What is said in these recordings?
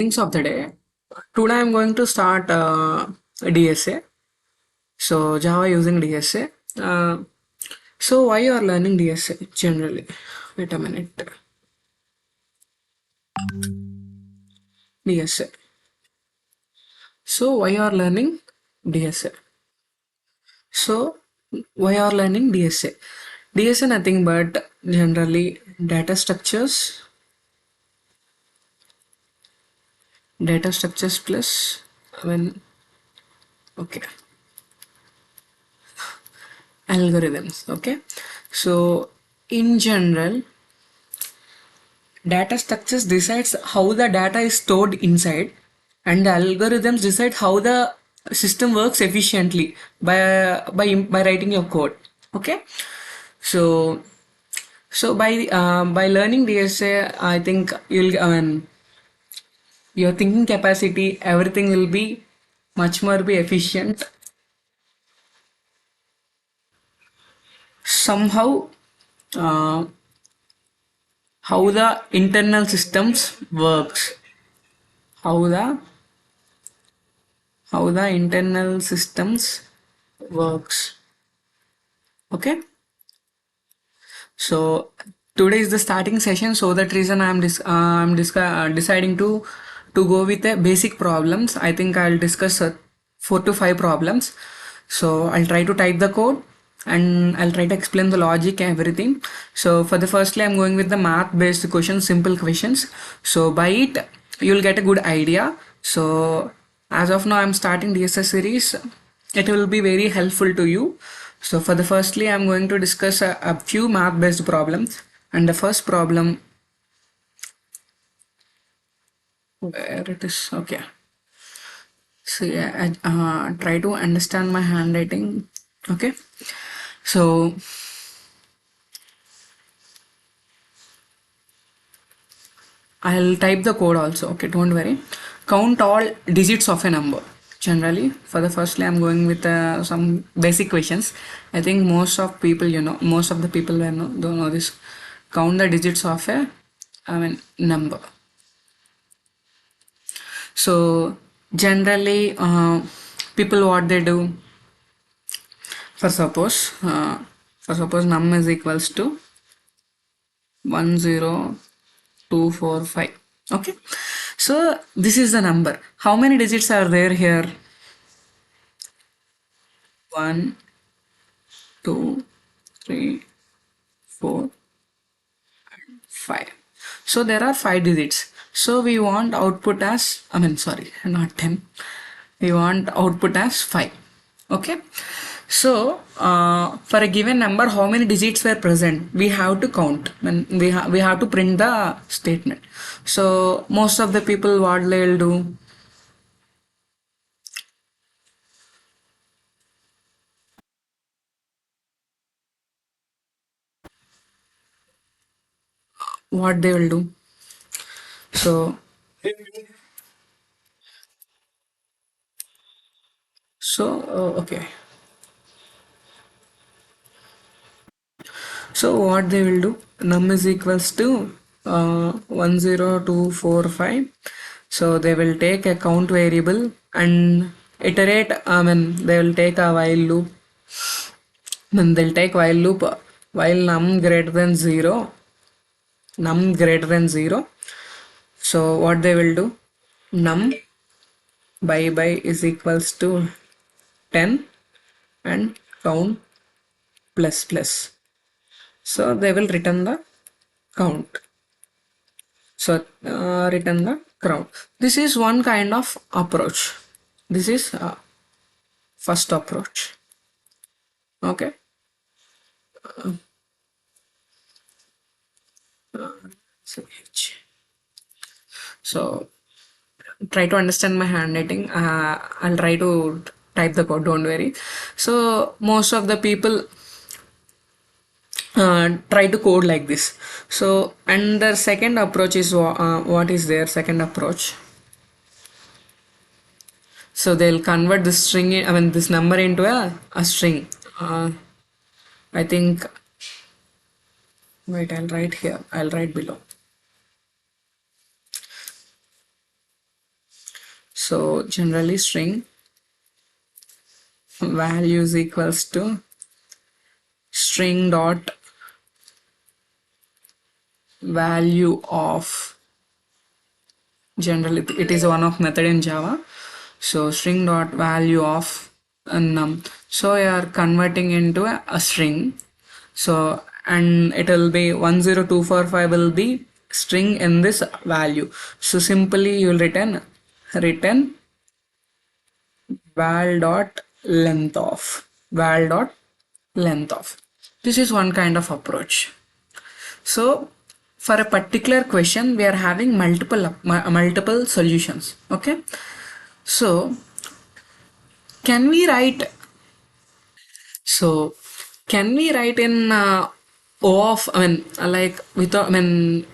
Things of the day. Today I'm going to start DSA. So Java using DSA. So why you are learning DSA generally? Wait a minute. DSA. So why you are learning DSA? So why you are learning DSA? DSA nothing but generally data structures plus I mean okay algorithms. Okay. So in general data structures decides how the data is stored inside, and the algorithms decide how the system works efficiently by writing your code. Okay, so by learning DSA, I think your thinking capacity, everything will be much more be efficient. Somehow, uh, how the internal systems works, how the internal systems works. Okay, so today is the starting session, so that reason deciding to go with the basic problems. I think I'll discuss 4 to 5 problems. So I'll try to type the code and I'll try to explain the logic and everything. So for the firstly, I'm going with the math based questions, simple questions. So by it you'll get a good idea. So as of now I'm starting DSS series. It will be very helpful to you. So for the firstly, I'm going to discuss a few math based problems. And the first problem, where it is, okay. So yeah, try to understand my handwriting. Okay. So I'll type the code also. Okay, don't worry. Count all digits of a number. Generally, for the firstly, I'm going with some basic questions. I think most of the people don't know this. Count the digits of number. So generally, people what they do, for suppose, num is equals to 10245. Okay, so this is the number. How many digits are there here? 1, 2, 3, 4, 5. So there are 5 digits. So we want output as, sorry, not 10. We want output as 5. Okay. So for a given number, how many digits were present? We have to count. And we have to print the statement. So most of the people, what they'll do, what they will do. So okay. So what they will do, num is equals to 10245. So they will take a count variable and iterate. They will take a while loop. Then they'll take while loop while num greater than 0. Num greater than 0. So what they will do, num by is equals to 10 and count plus plus. So they will return the count. So return the crowd. This is one kind of approach. This is first approach. Okay. So try to understand my handwriting. I'll try to type the code. Don't worry. So most of the people try to code like this. So and the second approach is what is their second approach? So they'll convert this string, this number into a string. I think, wait, I'll write here, I'll write below. So generally string value is equals to string dot value of, generally it is one of method in Java. So string dot value of num. So you are converting into a string. So and it will be 10245 will be string in this value. So simply you will return val dot length of. This is one kind of approach. So for a particular question we are having multiple solutions. Okay, so can we write, so can we write in O of, like without,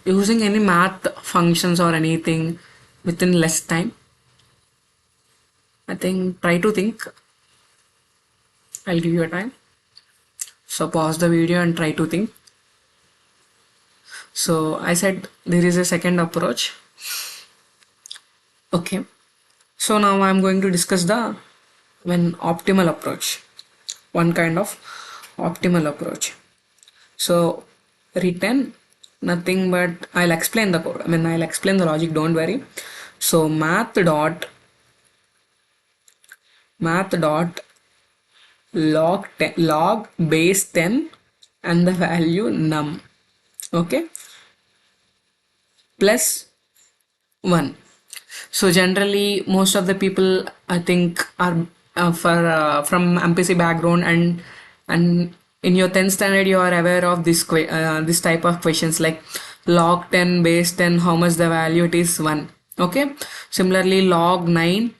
using any math functions or anything within less time? I think try to think. I'll give you a time. So pause the video and try to think. So I said there is a second approach. Okay. So now I'm going to discuss the optimal approach. One kind of optimal approach. So return nothing but, I'll explain the code. I'll explain the logic, don't worry. So math dot log base 10 and the value num. Okay, plus 1. So generally most of the people I think are from MPC background, and in your 10th standard you are aware of this type of questions like log 10 base 10, how much the value, it is 1. Okay, similarly log 9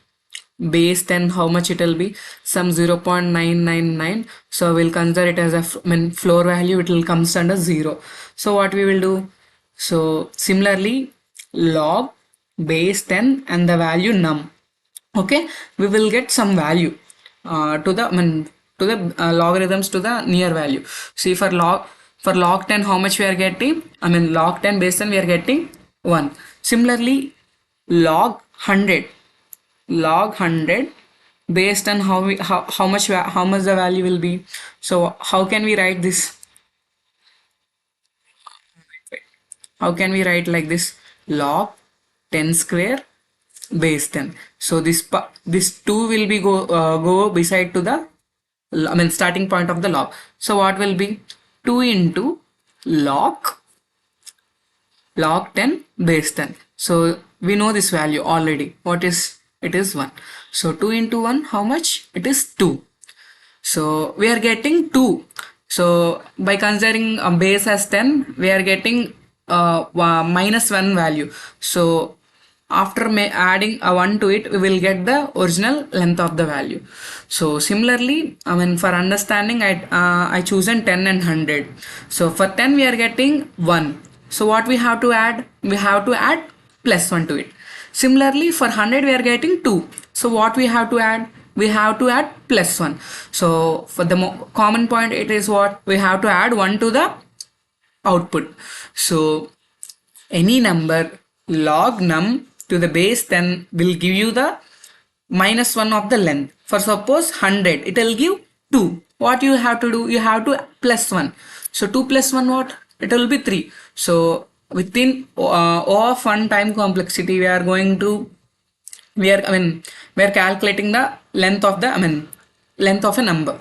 base 10, how much it will be, some 0.999. so we'll consider it as a floor value, it will comes under 0. So what we will do, so similarly log base 10 and the value num. Okay, we will get some value to the logarithms to the near value. See for log 10 how much we are getting, log 10 base 10 we are getting 1. Similarly log 100 based on how much the value will be. So how can we write this, how can we write like this, log 10 square base 10. So this 2 will be go beside to the starting point of the log. So what will be 2 into log 10 base 10. So we know this value already, what is, it is 1. So 2 into 1, how much, it is 2. So we are getting 2. So by considering a base as 10 we are getting minus 1 value. So after adding a 1 to it we will get the original length of the value. So similarly for understanding I chosen 10 and 100. So for 10 we are getting 1. So what we have to add, we have to add plus 1 to it. Similarly for 100 we are getting 2. So what we have to add, we have to add plus 1. So for the common point it is what, we have to add 1 to the output. So any number log num to the base 10 will give you the minus 1 of the length. For suppose 100 it will give 2. What you have to do, you have to plus 1. So 2 plus 1 what, it will be 3. So within O of 1 time complexity we are going to, we are calculating the length of the length of a number.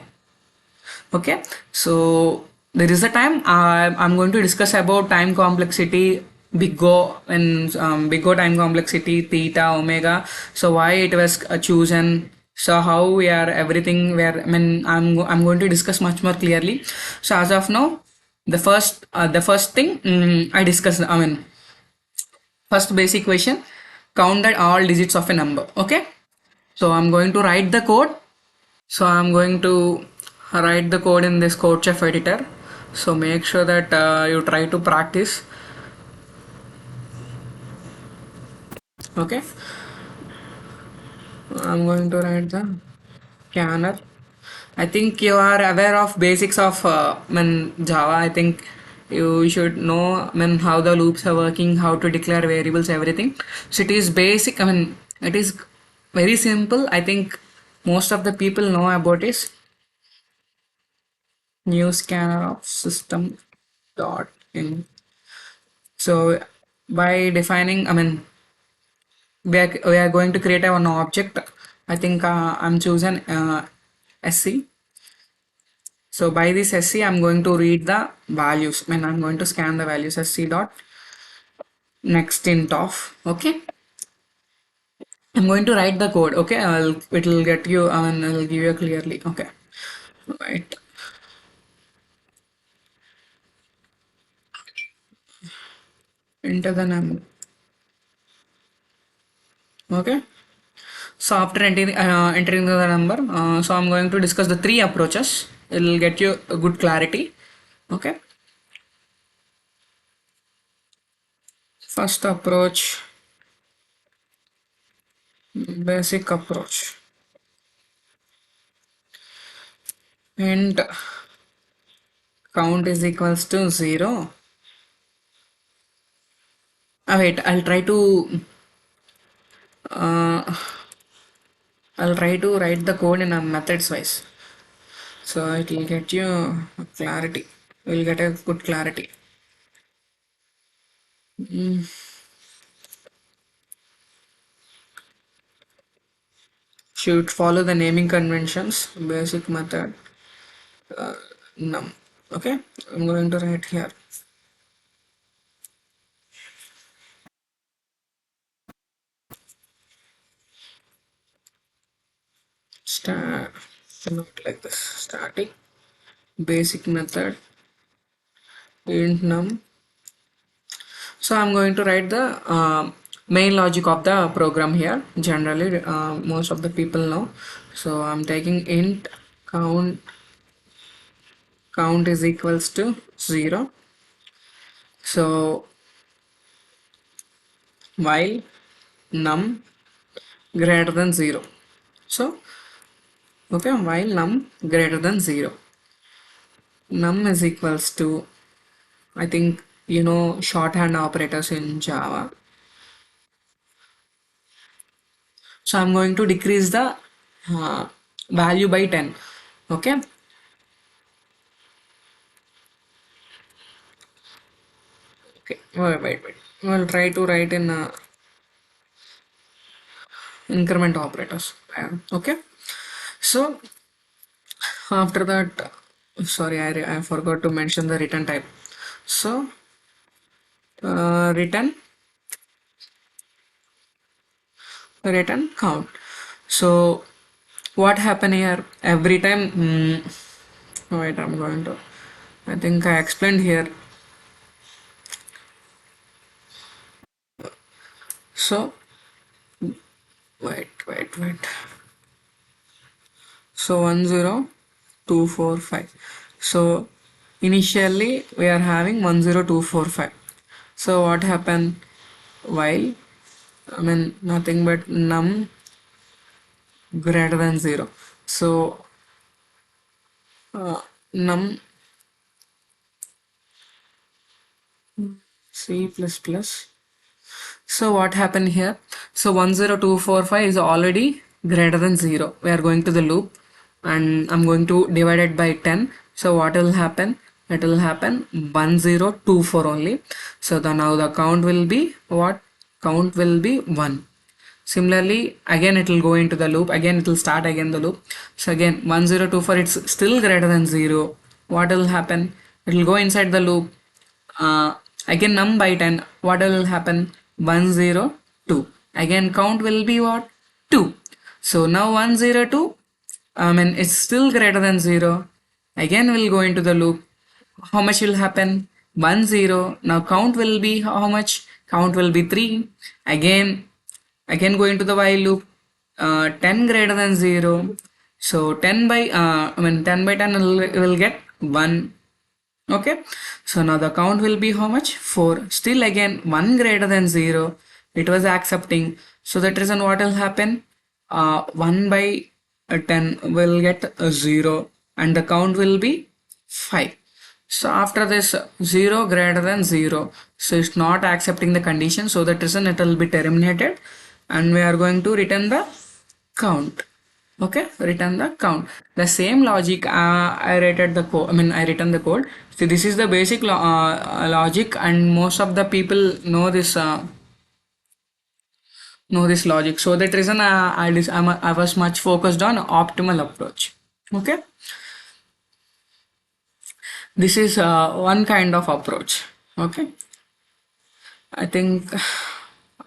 Okay, so there is a time I'm going to discuss about time complexity, big O and big O time complexity, theta, omega. So why it was chosen, so how we are everything where I'm going to discuss much more clearly. So as of now the first thing I discussed, first basic question, count that all digits of a number. Okay, so I'm going to write the code. So I'm going to write the code in this CodeChef editor. So make sure that you try to practice. Okay, I'm going to write the scanner. I think you are aware of basics of Java. I think you should know how the loops are working, how to declare variables, everything. So it is basic. It is very simple. I think most of the people know about is new scanner of system dot in. So by defining, I mean, we are going to create an object. I think I'm choosing SC. So by this SC, I'm going to read the values. I mean, I'm going to scan the values SC dot next int of. Okay. I'm going to write the code. Okay. It will get you. I mean, I'll give you clearly. Okay. Right. Enter the number. Okay. So after entering the number, so I'm going to discuss the three approaches. It will get you a good clarity. Okay. First approach, basic approach, and count is equals to 0. Wait, uh, I'll try to write the code in a methods wise. So it will get you clarity. We'll get a good clarity. Should follow the naming conventions. Basic method. Num. Okay, I'm going to write here. Start. Not like this. Static. Basic method. Int num. So I'm going to write the main logic of the program here. Generally, most of the people know. So I'm taking int count. Count is equals to 0. So while num greater than 0. So okay, while num greater than 0. Num is equals to, I think you know shorthand operators in Java. So I'm going to decrease the value by 10. Okay. Okay. Wait. We'll try to write in increment operators. Okay. So after that, sorry, I forgot to mention the return type. So return count. So what happen here every time? Wait, I'm going to. I think I explained here. So wait. So 10245. So initially we are having 10245. So what happened while, I mean, nothing but num greater than 0. So num C plus plus. So what happened here? So 10245 is already greater than 0. We are going to the loop and I'm going to divide it by 10. So what will happen? It will happen 1024 only. So now the count will be what? Count will be 1. Similarly, again it will go into the loop. Again it will start again the loop. So again 1024, it's still greater than 0. What will happen? It will go inside the loop. Again num by 10. What will happen? 102. Again count will be what? 2. So now 102, I mean it's still greater than 0. Again we'll go into the loop. How much will happen? 10. Now count will be how much? Count will be 3. Again go into the while loop. 10 greater than 0. So 10 by 10 will get 1. Okay, so now the count will be how much? 4. Still again 1 greater than 0. It was accepting. So that reason what will happen? 1 by 10 will get a 0 and the count will be 5. So after this 0 greater than 0. So it's not accepting the condition. So that reason it will be terminated and we are going to return the count. Okay, return the count. The same logic, I rated the code. I mean, I written the code. So this is the basic logic, and most of the people know this logic. So that reason, I was much focused on optimal approach. Okay, this is one kind of approach. Okay, I think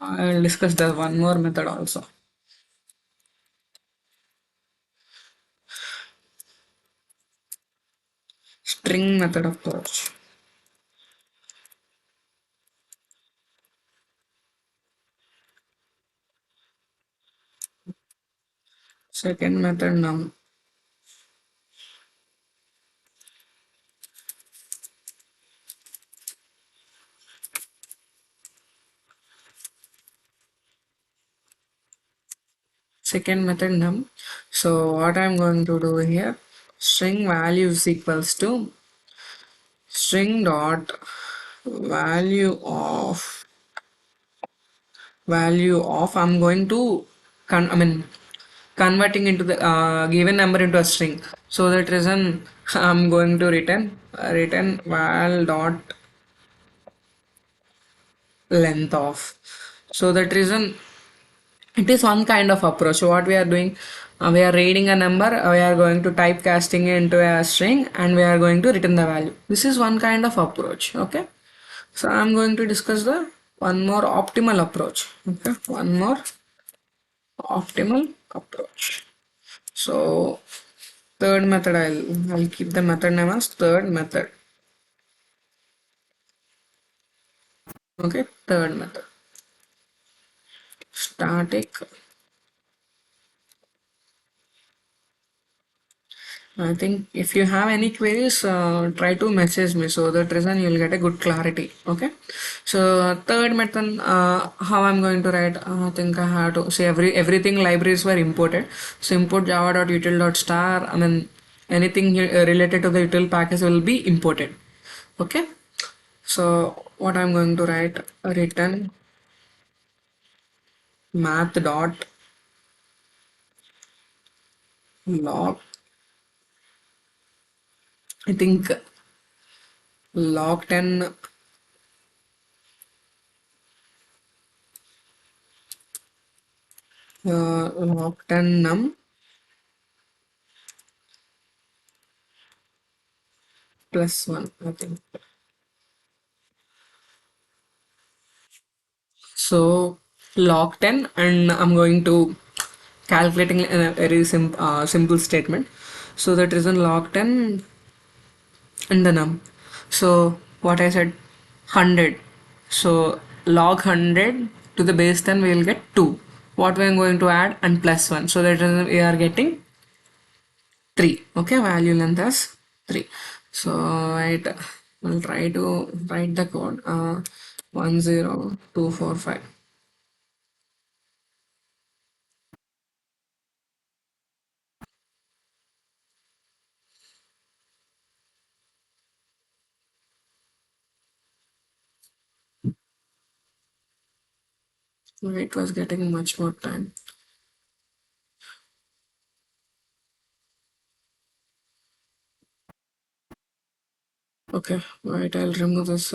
I'll discuss the one more method also. String method approach. Second method num. Second method num. So what I'm going to do here, string value is equals to string dot value of I'm going to I mean converting into the given number into a string. So that reason I'm going to return val dot length of. So that reason it is one kind of approach. What we are doing, we are reading a number, we are going to typecasting it into a string, and we are going to return the value. This is one kind of approach. Okay, so I'm going to discuss the one more optimal approach. Okay, one more optimal approach. So third method, I'll keep the method name as third method. Okay, third method, static. I think if you have any queries, try to message me, so that reason you'll get a good clarity. Okay. So third method, how I'm going to write, I think I have to say everything libraries were imported. So import java.util.star. I mean anything related to the util package will be imported. Okay. So what I'm going to write, return math dot log. I think log 10 log 10 num plus 1, I think. So log 10, and I'm going to calculating in a very simple statement. So that is in log 10 and the num. So what I said, 100. So log 100 to the base 10 we will get 2. What we are going to add, and plus 1. So that is we are getting 3. Okay, value length as 3. So right, we'll try to write the code 10245. It was getting much more time. Okay, right, I'll remove this.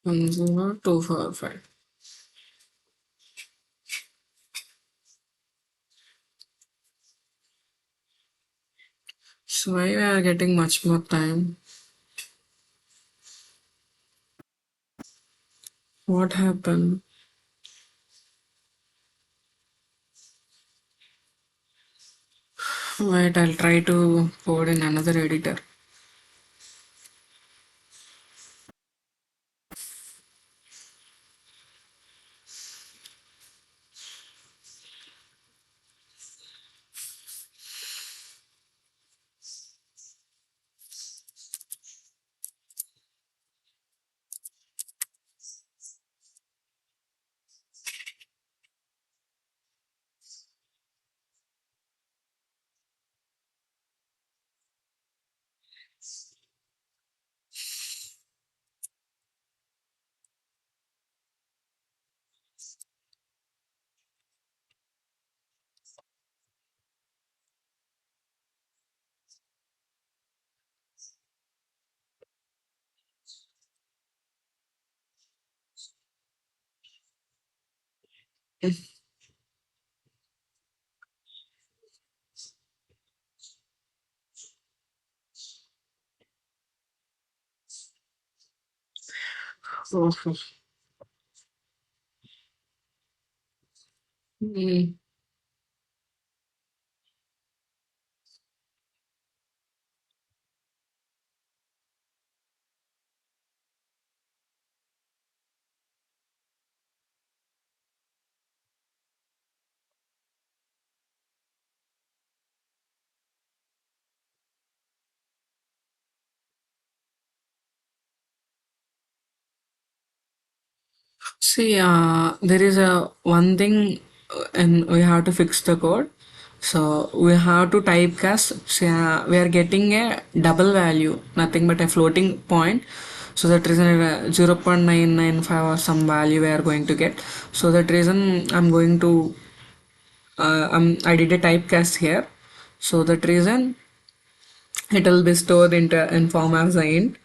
Consumer 245. So why we are getting much more time? What happened? Wait, I'll try to code in another editor. Oh, mm. See, there is a one thing, and we have to fix the code. So we have to typecast. So, we are getting a double value, nothing but a floating point. So that reason 0.995 or some value we are going to get. So that reason I'm going to I did a typecast here. So that reason it will be stored into in form as a int.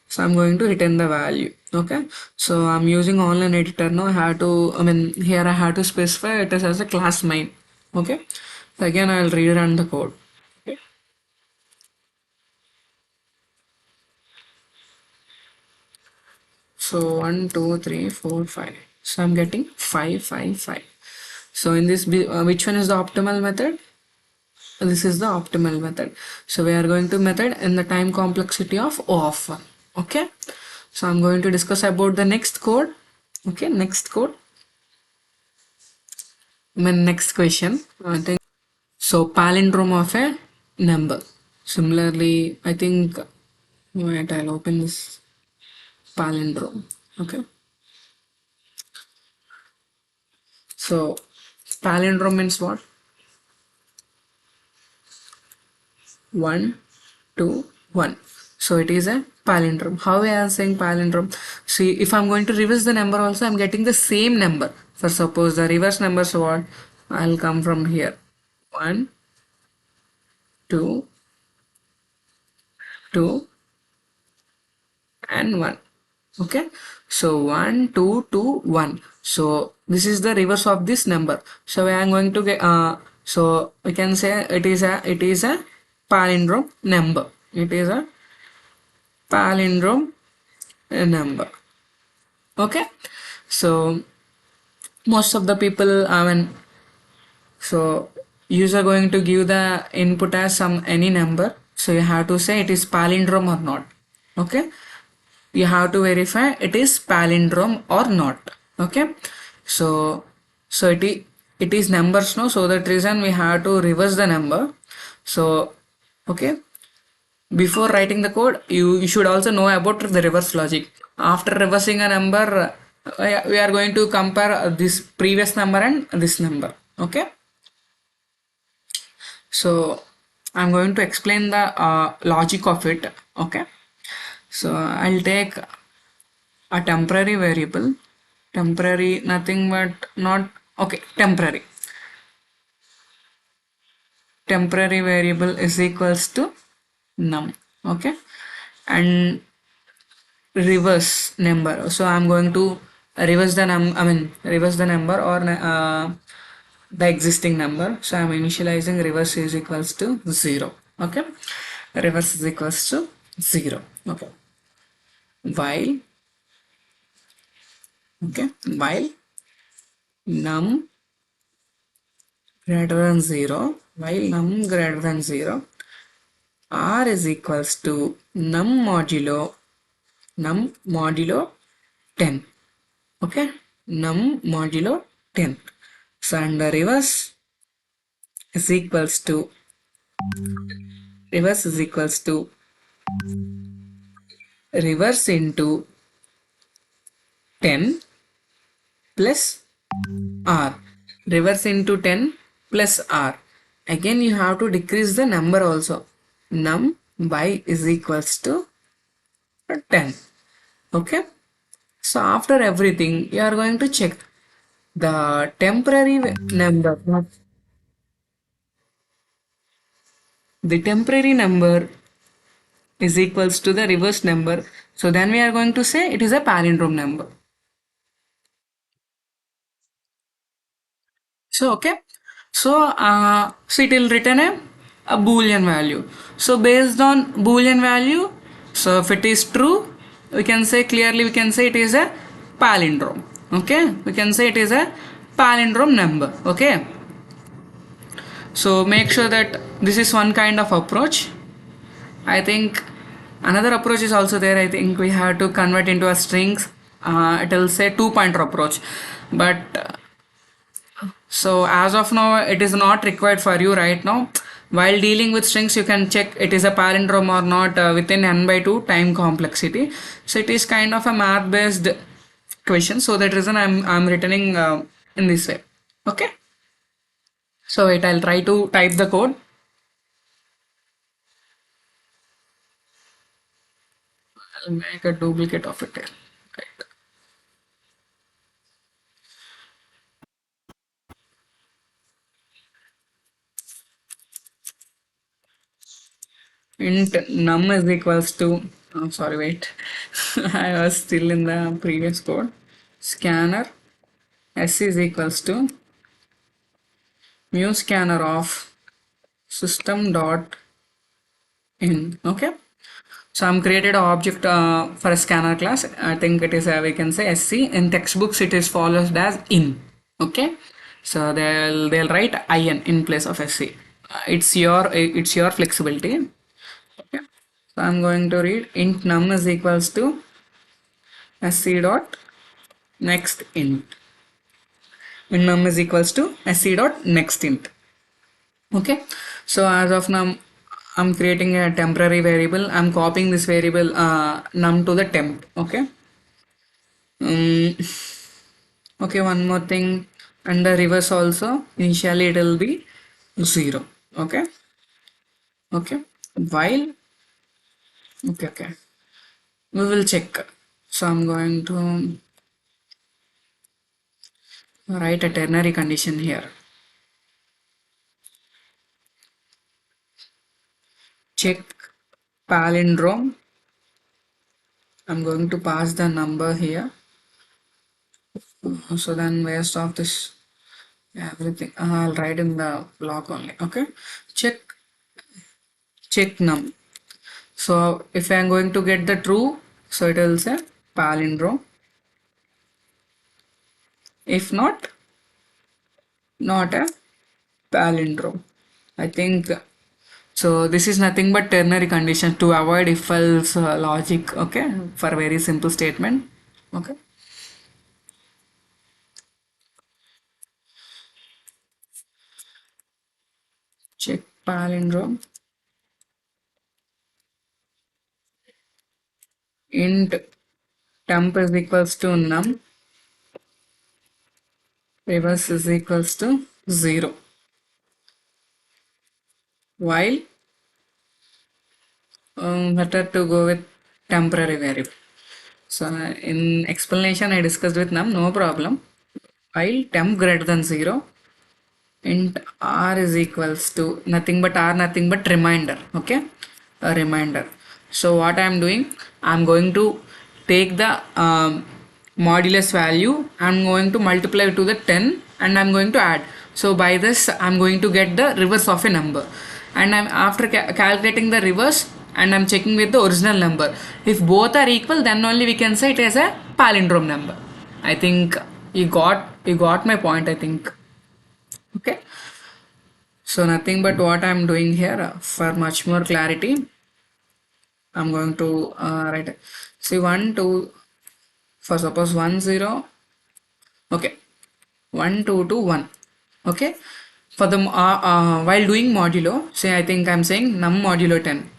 So I'm going to return the value. Okay. So I'm using online editor now. I have to, I mean, here I have to specify it as a class main. Okay. So again, I'll rerun the code. Okay. So 1, 2, 3, 4, 5. So I'm getting 5, 5, 5. So in this, which one is the optimal method? This is the optimal method. So we are going to method in the time complexity of O of 1. Okay. So I'm going to discuss about the next code. Okay. Next code. My next question. I think so. Palindrome of a number. Similarly, I think wait, I'll open this palindrome. Okay. So palindrome means what? One, two, one. So it is a palindrome. How we are saying palindrome? See, if I'm going to reverse the number also, I'm getting the same number. For suppose the reverse numbers what? I'll come from here. One, two, two, and one. Okay. So 1, 2, 2, 1. So this is the reverse of this number. So I am going to get so we can say it is a palindrome number. It is a palindrome number. Okay. So most of the people, I mean, so user going to give the input as some any number. So you have to say it is palindrome or not. Okay. You have to verify it is palindrome or not. Okay. So it is numbers, no, so that reason we have to reverse the number. So okay, before writing the code you should also know about the reverse logic. After reversing a number, we are going to compare this previous number and this number. Okay. So I'm going to explain the logic of it. Okay. So I'll take a temporary variable, temporary nothing but not okay, temporary variable is equals to num. Okay. And reverse number, so I'm going to reverse the reverse the number or the existing number. So I'm initializing reverse is equals to 0. Okay. Reverse is equals to 0. Okay. While okay, while num greater than 0, while num greater than 0, r is equals to num modulo 10. Okay. Num modulo 10. So and the reverse is equals to reverse into 10 plus r. Reverse into 10 plus r. Again you have to decrease the number also. Num by is equals to 10. Okay. So after everything you are going to check the temporary number. The temporary number is equals to the reverse number. So then we are going to say it is a palindrome number. So okay, so it will return a boolean value. So based on boolean value, so if it is true, we can say clearly, we can say it is a palindrome. Okay, we can say it is a palindrome number. Okay, so make sure that this is one kind of approach. I think another approach is also there. I think we have to convert into a strings. It will say two pointer approach, but so as of now, it is not required for you right now. While dealing with strings, you can check it is a palindrome or not within n by 2 time complexity. So it is kind of a math based question. So that reason I'm returning in this way. Okay. So wait, I'll try to type the code. I'll make a duplicate of it here. Right. Int num is equals to, oh, sorry, wait. I was still in the previous code. Scanner s is equals to mu scanner of system dot in. Okay, so I'm created an object for a scanner class. I think it is we can say sc. In textbooks it is followed as in. Okay, so they'll write in place of sc. It's your flexibility. Okay, so I'm going to read int num is equals to sc dot next int. Int num is equals to sc dot next int. Okay, so as of now I'm creating a temporary variable. I'm copying this variable num to the temp. Okay. um, okay, one more thing, and the reverse also initially it will be 0. Okay. Okay, while, okay, we will check. So I'm going to write a ternary condition here. Check palindrome. I'm going to pass the number here. So then waste of this everything. I'll write in the block only. Okay, check num. So if I'm going to get the true, so it will say palindrome. If not, not a palindrome. I think so. This is nothing but ternary condition to avoid if else logic. Okay, for very simple statement. Okay, check palindrome. Int temp is equals to num. Reverse is equals to 0. While better to go with temporary variable. So in explanation I discussed with num, no problem. While temp greater than 0, int r is equals to nothing but reminder. Okay, a reminder. So what I am doing, I'm going to take the modulus value, I'm going to multiply to the 10 and I'm going to add. So by this I'm going to get the reverse of a number, and I'm after calculating the reverse and I'm checking with the original number. If both are equal, then only we can say it as a palindrome number. I think you got my point, I think. Okay, so nothing but what I'm doing here, for much more clarity, I'm going to write, see 1 2, for suppose 1 0. Okay, 1 2 to 1. Okay, for the while doing modulo, say I think I'm saying num modulo 10.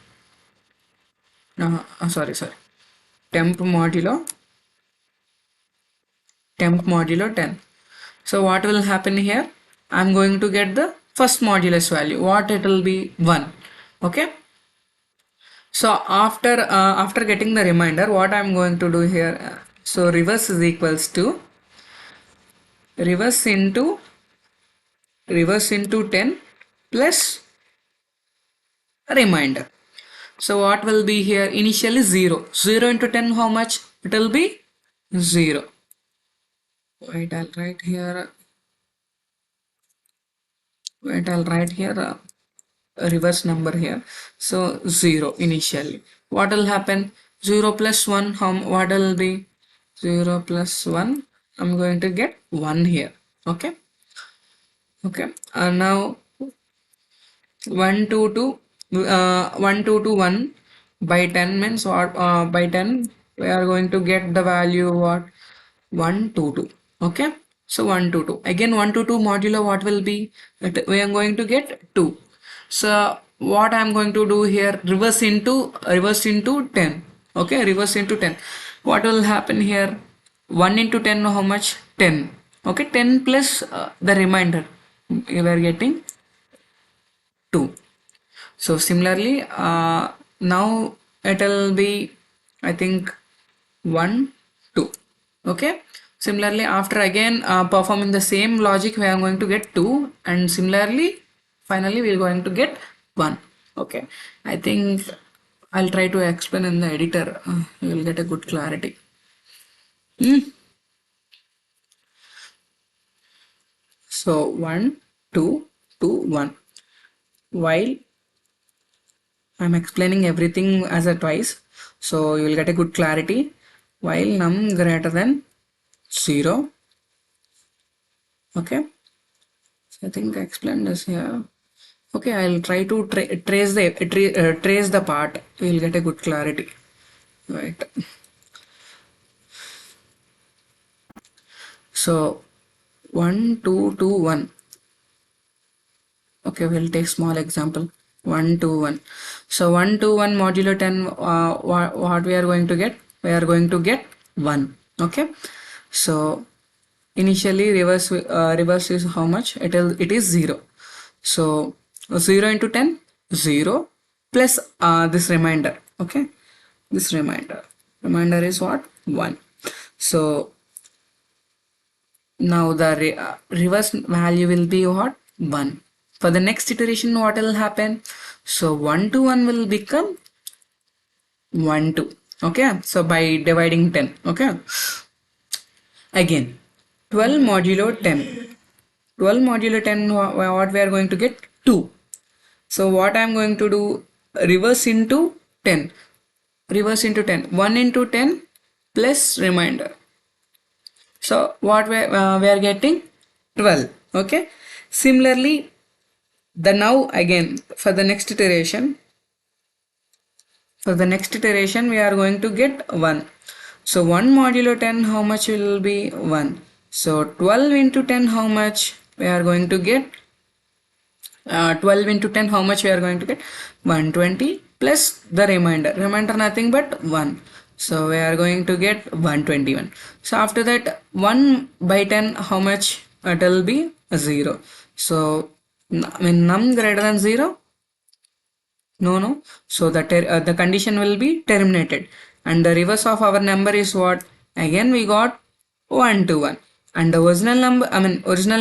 Sorry, temp modulo temp modulo 10. So what will happen here, I'm going to get the first modulus value, what it will be 1. Okay, so after getting the reminder, what I'm going to do here, so reverse is equals to reverse into reverse into 10 plus reminder. So what will be here, initially 0. 0 into 10, how much it will be? 0. Wait, I'll write here Wait, I'll write here a reverse number here. So 0 initially. What will happen? 0 plus 1, what will be? 0 plus 1, I'm going to get 1 here. Okay. Okay. Now 1 to 2, 1 to 1 by 10 means what? By 10 we are going to get the value what? 1 to 2. Okay. So 1 to 2. Again 1 to 2 modulo what will be? We are going to get 2. So what I am going to do here? Reverse into 10. Okay, reverse into 10. What will happen here? 1 into 10 how much? 10. Okay, 10 plus the remainder. You are getting 2. So similarly, now it will be, I think, 1, 2. Okay. Similarly, after again performing the same logic, we are going to get 2, and similarly, finally, we are going to get 1. Okay. I think I'll try to explain in the editor. You will get a good clarity. Hmm. So 1, 2, 2, 1. While I'm explaining everything as a twice, so you will get a good clarity. While num greater than 0. Okay, so I think I explained this here. Okay, I'll try to trace the part. You'll get a good clarity. Right. So 1, 2, 2, 1. Okay, we'll take small example. 1, 2, 1. So 1 to 1 modulo 10, what we are going to get? We are going to get 1. Okay. So initially reverse is how much? It is 0. So 0 into 10, 0 plus this remainder. Okay. This remainder is what? 1. So now the reverse value will be what? 1. For the next iteration, what will happen? So 1 to 1 will become 1 2. Okay. So by dividing 10. Okay. Again, 12 modulo 10. 12 modulo 10, what we are going to get? 2. So what I am going to do? Reverse into 10. Reverse into 10. 1 into 10 plus remainder. So what we are getting? 12. Okay. Similarly, the now again for the next iteration we are going to get 1. So 1 modulo 10 how much will be? 1. So 12 into 10 how much? We are going to get 12 into 10 how much we are going to get? 120 plus the remainder nothing but 1. So we are going to get 121. So after that 1 by 10 how much? It will be 0. So when num greater than 0, no, so the condition will be terminated, and the reverse of our number is what? Again we got 1 to 1, and the original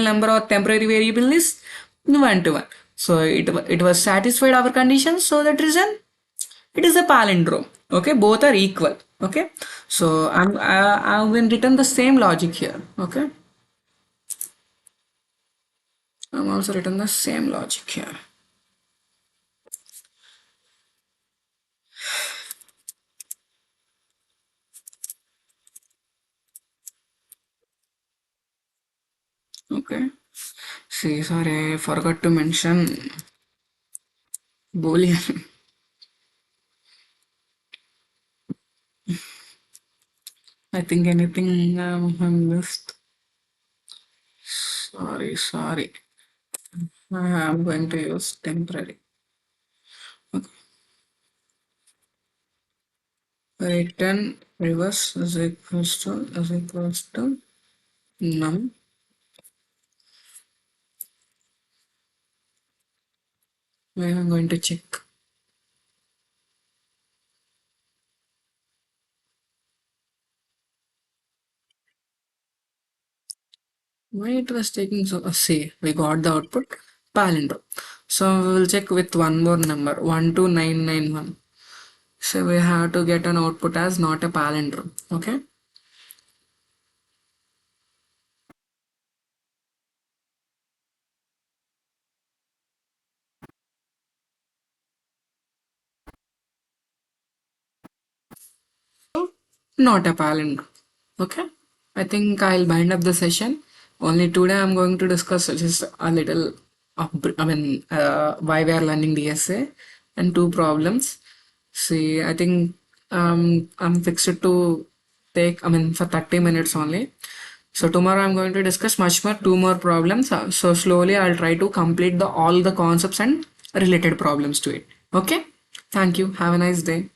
number or temporary variable is 1 to 1. So it was satisfied our condition, so that reason it is a palindrome. Okay, both are equal. Okay, so I've been written the same logic here. Okay, I'm also written the same logic here. Okay, see, sorry, I forgot to mention boolean. I think anything I missed. Sorry. I'm going to use temporary. Okay. Return reverse is equals to num. I'm going to check. Why it was taking so? See, we got the output palindrome. So we will check with one more number 12991. So we have to get an output as not a palindrome. Okay. not a palindrome. Okay, I think I'll bind up the session. Only today I'm going to discuss just a little why we are learning DSA and two problems. See, I think I'm fixed to take for 30 minutes only. So tomorrow I'm going to discuss much more, two more problems. So slowly I'll try to complete the all the concepts and related problems to it. Okay, thank you, have a nice day.